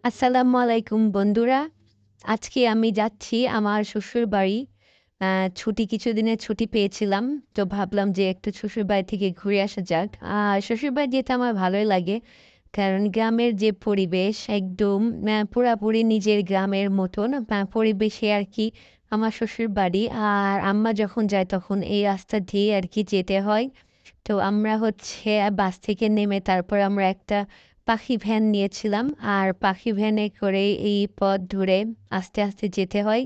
আসসালামু আলাইকুম বন্ধুরা। আজকে আমি যাচ্ছি আমার শ্বশুরবাড়ি। আ কিছুদিনের ছুটি পেয়েছিলাম। তো ভাবলাম যে একটু শ্বশুরবাড়ি থেকে ঘুরে আসা যাক। শ্বশুরবাড়ি যেতে আমার ভালোই লাগে। কারণ গ্রামের যে পরিবেশ একদম পুরাপুরি নিজের গ্রামের মতন পরিবেশে আরকি আমার শ্বশুরবাড়ি। আর আম্মা যখন যায় তখন এই রাস্তা দিয়ে আরকি যেতে হয়। তো আমরা হচ্ছে বাস থেকে নেমে তারপর আমরা একটা পাখি ভ্যান নিয়েছিলাম। আর পাখি ভ্যানে করে এই পথ ধরে আস্তে, আস্তে যেতে হয়।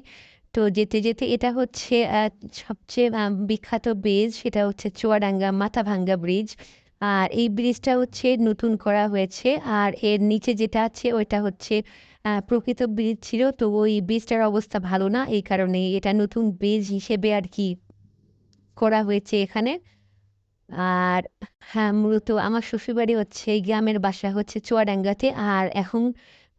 তো যেতে, যেতে এটা হচ্ছে সবচেয়ে বিখ্যাত ব্রিজ সেটা হচ্ছে চুয়াডাঙ্গা মাথাভাঙ্গা ব্রিজ। আর এই ব্রিজটা হচ্ছে নতুন করা হয়েছে। আর এর নিচে যেটা আছে ওইটা হচ্ছে প্রকৃত ব্রিজ ছিল। তো ওই ব্রিজটার অবস্থা ভালো না। এই কারণে এটা নতুন ব্রিজ হিসেবে আরকি করা হয়েছে এখানে। আর হ্যাঁ, মূলত আমার শ্বশুরবাড়ি হচ্ছে গ্রামের বাসা হচ্ছে চুয়াডাঙ্গাতে। আর এখন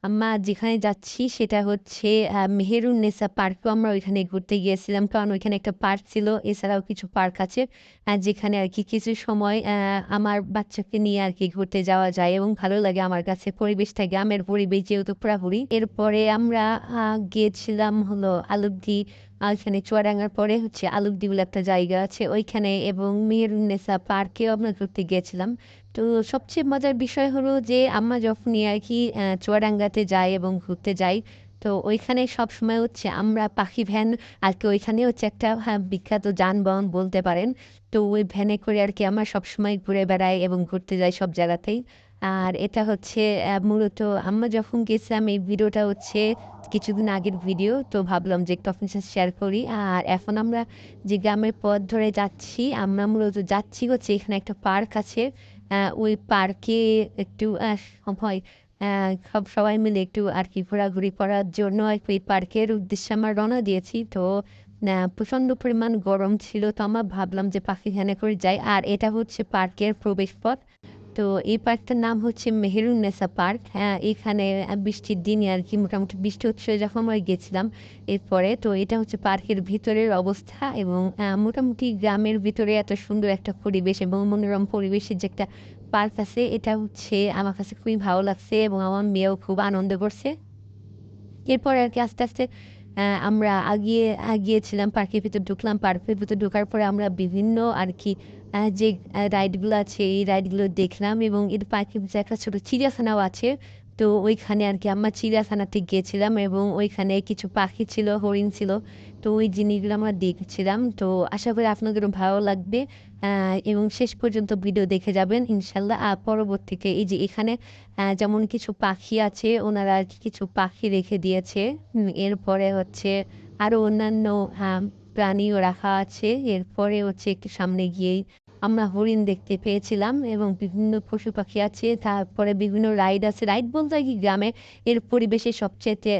আমরা যেখানে যাচ্ছি সেটা হচ্ছে মেহেরুন্নেসা পার্কও আমরা ওইখানে ঘুরতে গিয়েছিলাম। কারণ ওইখানে একটা পার্ক ছিল। এছাড়াও কিছু পার্ক আছে যেখানে আরকি কিছু সময় আমার বাচ্চাকে নিয়ে আরকি ঘুরতে যাওয়া যায় এবং ভালো লাগে আমার কাছে। পরিবেশটা গ্রামের পরিবেশ যেহেতু পুরাপুরি। এরপরে আমরা গিয়েছিলাম হলো আলুগদি। ওইখানে চুয়াডাঙ্গার পরে হচ্ছে আলুগদি বলে একটা জায়গা আছে ওইখানে এবং মেহেরুন্নেসা পার্কেও আমরা ঘুরতে গিয়েছিলাম। তো সবচেয়ে মজার বিষয় হলো যে আম্মা যখনই আরকি চুয়াডাঙ্গাতে যায় এবং ঘুরতে যাই, তো ওইখানে সবসময় হচ্ছে আমরা পাখি ভ্যান আরকি ওইখানে হচ্ছে একটা বিখ্যাত যানবাহন বলতে পারেন। তো ওই ভ্যানে করে আরকি আমরা সবসময় ঘুরে বেড়াই এবং ঘুরতে যাই সব জায়গাতেই। আর এটা হচ্ছে মূলত আম্মা যখন গেছিলাম এই ভিডিওটা হচ্ছে কিছুদিন আগের ভিডিও। তো ভাবলাম যে একটু আপনার সাথে শেয়ার করি। আর এখন আমরা যে গ্রামের পথ ধরে যাচ্ছি, আমরা মূলত যাচ্ছি হচ্ছে এখানে একটা পার্ক আছে। ওই পার্কে একটু সময় সবাই মিলে একটু আরকি ঘোরাঘুরি করার জন্য আরকি ওই পার্কের উদ্দেশ্যে আমরা রওনা দিয়েছি। তো প্রচণ্ড পরিমাণ গরম ছিল। তো আমরা ভাবলাম যে পাখিখানে করে যাই। আর এটা হচ্ছে পার্কের প্রবেশপথ। তো এই পার্কটার নাম হচ্ছে মেহেরুন্নেসা পার্ক। হ্যাঁ, এখানে বৃষ্টির দিনে আরকি মোটামুটি বৃষ্টি হচ্ছিল যখন আমরা গেছিলাম। এরপরে তো এটা হচ্ছে পার্কের ভিতরের অবস্থা এবং মোটামুটি গ্রামের ভিতরে এত সুন্দর একটা পরিবেশ এবং মনোরম পরিবেশের যে একটা পার্ক আছে এটা হচ্ছে আমার কাছে খুবই ভালো লাগছে এবং আমার মেয়েও খুব আনন্দ করছে। এরপরে আরকি আস্তে, আস্তে আমরা আগিয়েছিলাম পার্কের ভিতর ঢুকলাম। পার্কের ভিতর ঢোকার পরে আমরা বিভিন্ন আরকি যে রাইডগুলো আছে এই রাইডগুলো দেখলাম এবং এর পার্কের ভিতরে একটা ছোট চিড়িয়াখানাও আছে। তো ওইখানে আরকি আমরা চিড়িয়াখানাতে গিয়েছিলাম এবং ওইখানে কিছু পাখি ছিল, হরিণ ছিল। তো ওই জিনিসগুলো আমরা দেখছিলাম। তো আশা করি আপনাদেরও ভালো লাগবে আ এবং শেষ পর্যন্ত ভিডিও দেখে যাবেন ইনশাআল্লাহ। পরবর্তীতে এই যে এখানে যেমন কিছু পাখি আছে, ওনারা আরকি কিছু পাখি রেখে দিয়েছে। এরপরে হচ্ছে আরো অন্যান্য আ প্রাণীও রাখা আছে। এরপরে হচ্ছে একটু সামনে গিয়েই আমরা হরিণ দেখতে পেয়েছিলাম এবং বিভিন্ন পশু-পাখি আছে। তারপরে বিভিন্ন রাইড আছে। রাইড বলতে কি গ্রামে এর পরিবেশে সবচাইতে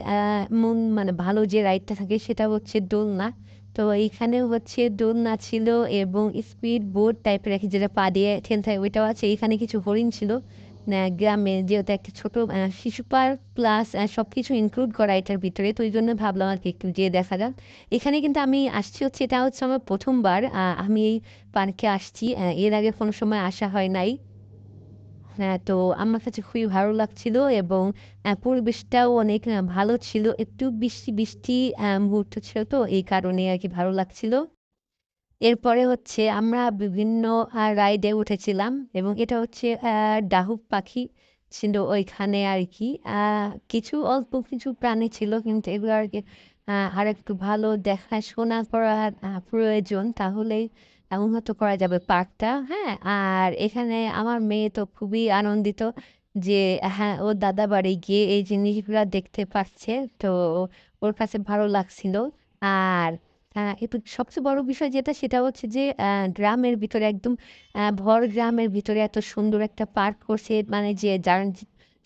মানে ভালো যে রাইডটা থাকে সেটা হচ্ছে দোলনা। তো এইখানেও হচ্ছে দোলনা ছিল এবং স্পিড বোট টাইপের আরকি যেটা পা দিয়ে ঠেলতে হয় ওইটাও আছে। এখানে কিছু হরিণ ছিল। গ্রামে যেহেতু একটা ছোট শিশু পার্ক প্লাস সবকিছু ইনক্লুড করা এটার ভিতরে। তো এইজন্য ভাবলাম আরকি একটু যেয়ে দেখা যাক। এখানে কিন্তু আমি আসছি হচ্ছে এটা হচ্ছে আমার ১ম বার আমি এই পার্কে আসছি। এর আগে কোনো সময় আসা হয় নাই। হ্যাঁ, তো আমার কাছে খুবই ভালো লাগছিল এবং পরিবেশটাও অনেক ভালো ছিল। একটু বৃষ্টি, বৃষ্টি মুহূর্ত ছিল তো এই কারণে আরকি ভালো লাগছিল। এরপরে হচ্ছে আমরা বিভিন্ন রাইডে উঠেছিলাম এবং এটা হচ্ছে ডাহুক পাখি ছিল ওইখানে আরকি। কিছু অল্প কিছু প্রাণী ছিল কিন্তু এগুলো আরকি আরেকটু ভালো দেখাশোনা করা প্রয়োজন। তাহলেই উন্নত করা যাবে পার্কটা। হ্যাঁ? আর এখানে আমার মেয়ে তো খুবই আনন্দিত যে হ্যাঁ, ওর দাদাবাড়ি গিয়ে এই জিনিসগুলা দেখতে পাচ্ছে। তো ওর কাছে ভালো লাগছিল। আর কিন্তু সবচেয়ে বড় বিষয় যেটা সেটা হচ্ছে যে গ্রামের ভিতরে একদম ভর গ্রামের ভিতরে এত সুন্দর একটা পার্ক করছে মানে যে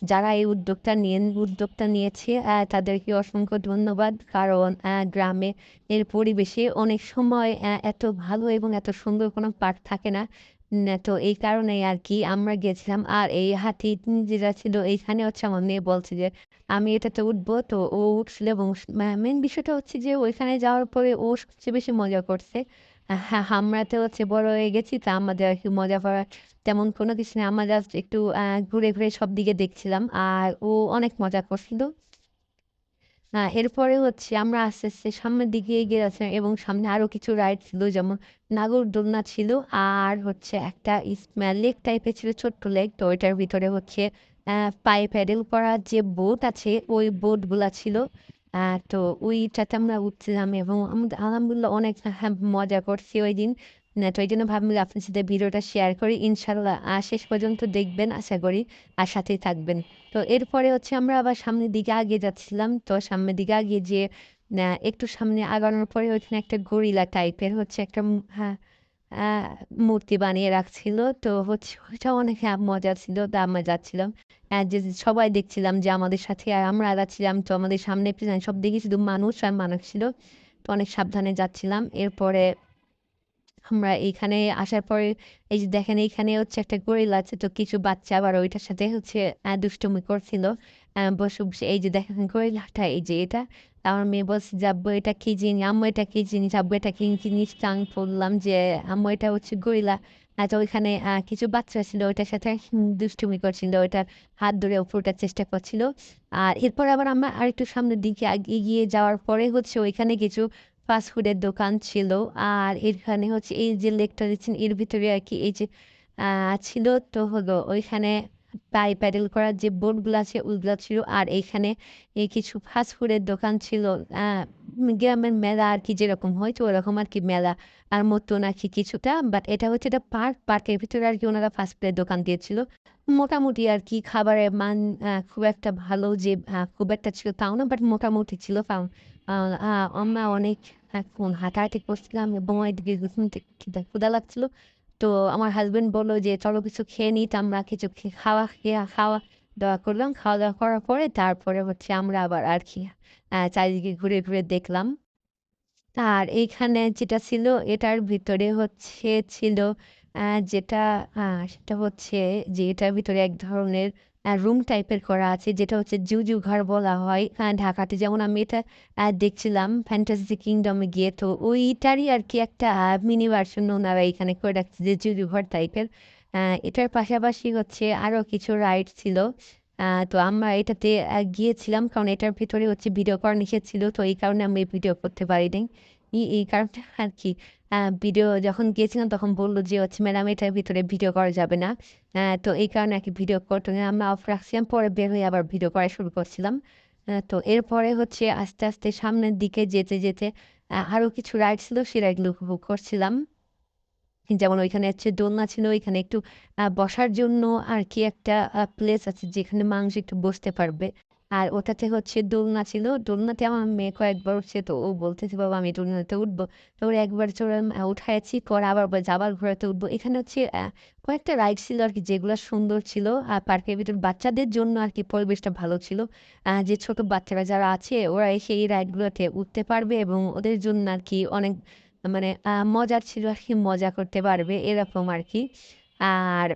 যারা এই উদ্যোগটা নিয়েছে তাদেরকে অসংখ্য ধন্যবাদ। কারণ গ্রামে এর পরিবেশে অনেক সময় এত ভালো এবং এত সুন্দর কোনো পার্ক থাকে না। তো এই কারণেই আরকি আমরা গেছিলাম। আর এই হাতি যেটা ছিল এইখানে হচ্ছে আমার মেয়ে বলছে যে আমি এটাতে উঠবো। তো ও উঠছিল এবং মেইন বিষয়টা হচ্ছে যে ওইখানে যাওয়ার পরে ও সবচেয়ে বেশি মজা করছে। হ্যাঁ, আমরা তো হচ্ছে বড় হয়ে গেছি। তো আমাদের আরকি মজা করার তেমন কোনো কিছু নেই। আমরা জাস্ট একটু ঘুরে, ঘুরে সব দিকে দেখছিলাম। আর ও অনেক মজা করছিল। এরপরে হচ্ছে আমরা আস্তে, আস্তে সামনের দিকে এগিয়ে যাচ্ছিলাম এবং সামনে আরো কিছু রাইড ছিল যেমন নাগরদোলনা ছিল আর হচ্ছে একটা লেক টাইপের ছিল ছোট্ট লেক। তো ওইটার ভিতরে হচ্ছে পায়ে প্যাডেল করার যে বোট আছে ওই বোটগুলা ছিল। তো ওইটাতে আমরা উঠছিলাম এবং আলহামদুলিল্লাহ অনেক মজা করছি ওইদিন। তো এইজন্য ভাবলাম যে আপনার সাথে ভিডিওটা শেয়ার করি। ইনশাআল্লাহ শেষ পর্যন্ত দেখবেন আশা করি আর সাথেই থাকবেন। তো এরপরে হচ্ছে আমরা আবার সামনের দিকে এগিয়ে যাচ্ছিলাম। তো সামনের দিকে এগিয়ে যেয়ে একটু সামনে আগানোর পরে ওইখানে একটা গরিলা টাইপের হচ্ছে একটা হ্যাঁ, আ মূর্তি বানিয়ে রাখছিল। তো হচ্ছে ওইটা অনেক মজা ছিল। তো আমরা যাচ্ছিলাম। যে সবাই দেখছিলাম যে আমাদের সাথে আর আমরা যাচ্ছিলাম। তো আমাদের সামনে পেছনে সব দিকে শুধু মানুষ আর মানুষ ছিল। তো অনেক সাবধানে যাচ্ছিলাম। এরপরে আমরা এইখানে আসার পরে এই যে দেখেন এইখানে হচ্ছে একটা গরিলা আছে। তো কিছু বাচ্চা আবার ওইটার সাথে হচ্ছে দুষ্টুমি করছিল। বসে, বসে এই যে দেখেন গরিলাটা এই যে এটা। আমার মেয়ে বলছে যে, "আব্বু এটা কি জিনিস? আম্মু এটা কি জিনিস? আব্বু এটা কি জিনিস?" তো আমি বললাম যে, "আম্মু এটা হচ্ছে গরিলা।" তো ওইখানে কিছু বাচ্চা ছিল ওইটার সাথে দুষ্টুমি করছিল। ওইটার হাত ধরে উপরে ওঠার চেষ্টা করছিল। আর এরপর আবার আমরা আরেকটু সামনের দিকে এগিয়ে যাওয়ার পরে হচ্ছে ওইখানে কিছু ফাস্ট ফুডের দোকান ছিল। আর এখানে হচ্ছে এই যে লেকটা দেখছেন এর ভিতরে আরকি এই যে ছিল তো হলো ওইখানে পায়ে প্যাডেল করার যে বোটগুলা আছে ওইগুলা ছিল। আর এইখানে কিছু ফাস্ট ফুডের দোকান ছিল। আ গ্রামের মেলা আরকি যেরকম হয় তো ওরকম আরকি মেলা আর মতন আরকি কিছুটা। বাট এটা হচ্ছে একটা পার্ক। পার্কের ভিতরে আরকি ওনারা ফাস্ট ফুডের দোকান দিয়েছিল। মোটামুটি আরকি খাবারের মান খুব একটা ভালো যে খুব একটা ছিল তাও না বাট মোটামুটি ছিল। কারণ আ আ আমরা অনেকক্ষণ হাঁটাহাঁটি করছিলাম এবং এদিকে ক্ষুধা লাগছিল। তো আমার হাসব্যান্ড বলল যে, "চলো কিছু খেয়ে নিই।" তো আমরা কিছু খাওয়া-দাওয়া করলাম। খাওয়া-দাওয়া করার পরে তারপরে হচ্ছে আমরা আবার আরকি চারিদিকে ঘুরে, ঘুরে দেখলাম। আর এইখানে যেটা ছিল এটার ভিতরে হচ্ছে ছিল আ যেটা আ সেটা হচ্ছে যে এটার ভিতরে এক ধরনের রুম টাইপের করা আছে যেটা হচ্ছে জুজু ঘর বলা হয়। ঢাকাতে যেমন আমি এটা দেখছিলাম ফ্যান্টাসি কিংডম এ গিয়ে। তো ওইটারই আরকি একটা মিনি ভার্সন ওনারা এখানে করে রাখছে যে জুজু ঘর টাইপের। আ এটার পাশাপাশি হচ্ছে আরো কিছু রাইড ছিল। তো আমরা এটাতে গিয়েছিলাম কারণ এটার ভিতরে হচ্ছে ভিডিও করা নিষেধ ছিল। তো এই কারণে আমি ভিডিও করতে পারি নাই। এই কারণটা আরকি ভিডিও যখন গিয়েছিলাম তখন বলল যে হচ্ছে, "ম্যাডাম এটার ভিতরে ভিডিও করা যাবে না।" তো এই কারণে আরকি ভিডিও করতে আমরা অফ রাখছিলাম। পরে বের হয়ে আবার ভিডিও করা শুরু করছিলাম। তো এরপরে হচ্ছে আস্তে, আস্তে সামনের দিকে যেতে, যেতে আরো কিছু রাইড ছিল সেই রাইডগুলো উপভোগ করছিলাম। যেমন ওইখানে হচ্ছে দোলনা ছিল, ওইখানে একটু বসার জন্য আরকি একটা প্লেস আছে যেখানে মানুষ একটু বসতে পারবে। আর ওটাতে হচ্ছে দোলনা ছিল। দোলনাতে আমার মেয়ে কয়েকবার উঠছে তো ও বলতেছে, "বাবা আমি দোলনাতে উঠবো।" তো ওরে একবার চড়ালাম উঠাইছি, পরে আবার বলছে, "আবার ঘোড়াতে উঠবো।" এখানে হচ্ছে কয়েকটা রাইড ছিল আরকি যেগুলা সুন্দর ছিল। আর পার্কের ভিতর বাচ্চাদের জন্য আরকি পরিবেশটা ভালো ছিল। যে ছোট বাচ্চারা যারা আছে ওরা এসে এই রাইডগুলোতে উঠতে পারবে এবং ওদের জন্য আরকি অনেক মানে মজার ছিল আরকি মজা করতে পারবে এরকম আরকি। আর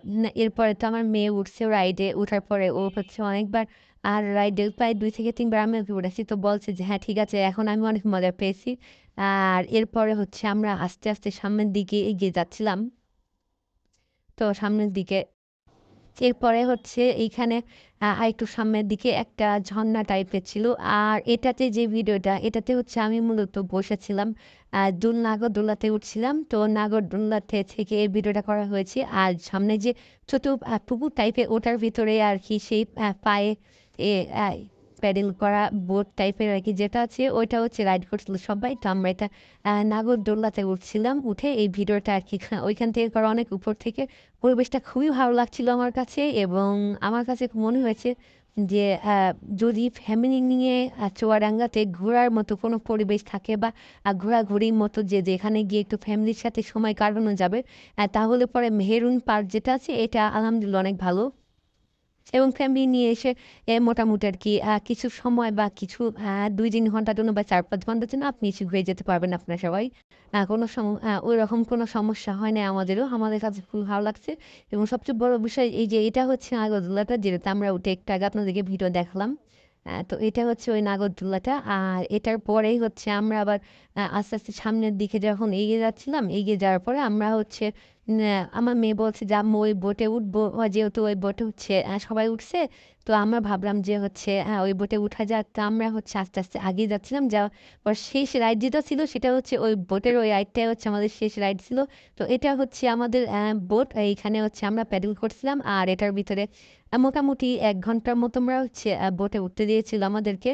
এরপরে তো আমার মেয়ে উঠছে রাইডে। উঠার পরে ও হচ্ছে অনেকবার আর রাইডে প্রায় ২ থেকে ৩ বার আমি ওকে উঠাইছি। তো বলছে যে, "হ্যাঁ, ঠিক আছে এখন আমি অনেক মজা পেয়েছি।" আর এরপরে হচ্ছে আমরা আস্তে, আস্তে সামনের দিকে এগিয়ে যাচ্ছিলাম। তো সামনের দিকে এরপরে হচ্ছে এইখানে আরেকটু সামনের দিকে একটা ঝর্ণা টাইপের ছিল। আর এটাতে যে ভিডিওটা, এটাতে হচ্ছে আমি মূলত বসেছিলাম। নাগরদোলাতে উঠছিলাম। তো নাগরদোলাতে থেকে এই ভিডিওটা করা হয়েছে। আর সামনে যে ছোট পুকুর টাইপের ওটার ভিতরে আরকি সেই পায়ে এ আ প্যাডেল করা বোট টাইপের আরকি যেটা আছে ওইটা হচ্ছে রাইড করছিল সবাই। তো আমরা এটা নাগরদোলাতে উঠছিলাম। উঠে এই ভিডিওটা আরকি ওইখান থেকে করা অনেক উপর থেকে পরিবেশটা খুবই ভালো লাগছিল আমার কাছে এবং আমার কাছে মনে হয়েছে যে যদি ফ্যামিলি নিয়ে চুয়াডাঙ্গাতে ঘোরার মতো কোনো পরিবেশ থাকে বা ঘোরাঘুরির মতো যে যেখানে গিয়ে একটু ফ্যামিলির সাথে সময় কাটানো যাবে তাহলে পরে মেহেরুন পার্ক যেটা আছে এটা আলহামদুলিল্লাহ অনেক ভালো। এবং ফ্যামিলি নিয়ে এসে মোটামুটি আরকি কিছু সময় বা কিছু ২-৩ ঘন্টার জন্য বা ৪-৫ ঘন্টার জন্য আপনি এসে ঘুরে যেতে পারবেন আপনারা সবাই। কোনো ওইরকম কোনো সমস্যা হয় নাই আমাদেরও। আমাদের কাছে খুবই ভালো লাগছে এবং সবচেয়ে বড় বিষয় এই যে এটা হচ্ছে নাগরদোলাটা যেটাতে আমরা উঠে একটু আগে আপনাদেরকে ভিডিও দেখালাম। তো এটা হচ্ছে ওই নাগরদোলাটা। আর এটার পরেই হচ্ছে আমরা আবার আস্তে, আস্তে সামনের দিকে যখন এগিয়ে যাচ্ছিলাম, এগিয়ে যাওয়ার পরে আমরা হচ্ছে আমার মেয়ে বলছে যে, "আম্মু ওই বোটে উঠবো।" যেহেতু ওই বোটে হচ্ছে সবাই উঠছে, তো আমরা ভাবলাম যে হচ্ছে ওই বোটে উঠা যাক। তো আমরা হচ্ছে আস্তে, আস্তে এগিয়ে যাচ্ছিলাম। যাওয়ার পর শেষ রাইড যেটা ছিল সেটা হচ্ছে ওই বোটের ওই রাইডটাই হচ্ছে আমাদের শেষ রাইড ছিল। তো এটা হচ্ছে আমাদের বোট। এইখানে হচ্ছে আমরা প্যাডেল করছিলাম। আর এটার ভিতরে মোটামুটি ১ ঘন্টার মতো আমরা হচ্ছে বোটে উঠতে দিয়েছিল আমাদেরকে।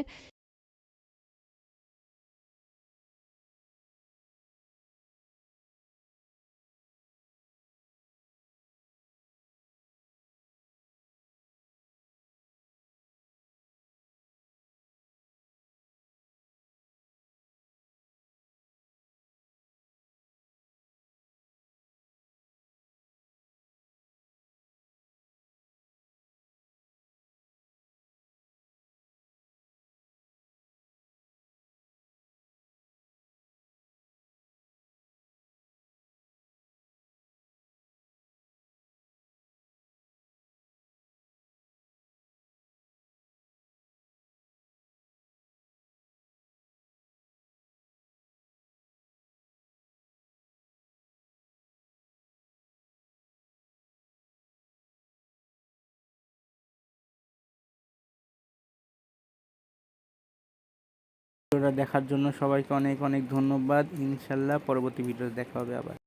ভিডিওটা দেখার জন্য সবাইকে অনেক অনেক ধন্যবাদ। ইনশাল্লাহ পরবর্তী ভিডিওতে দেখা হবে আবার।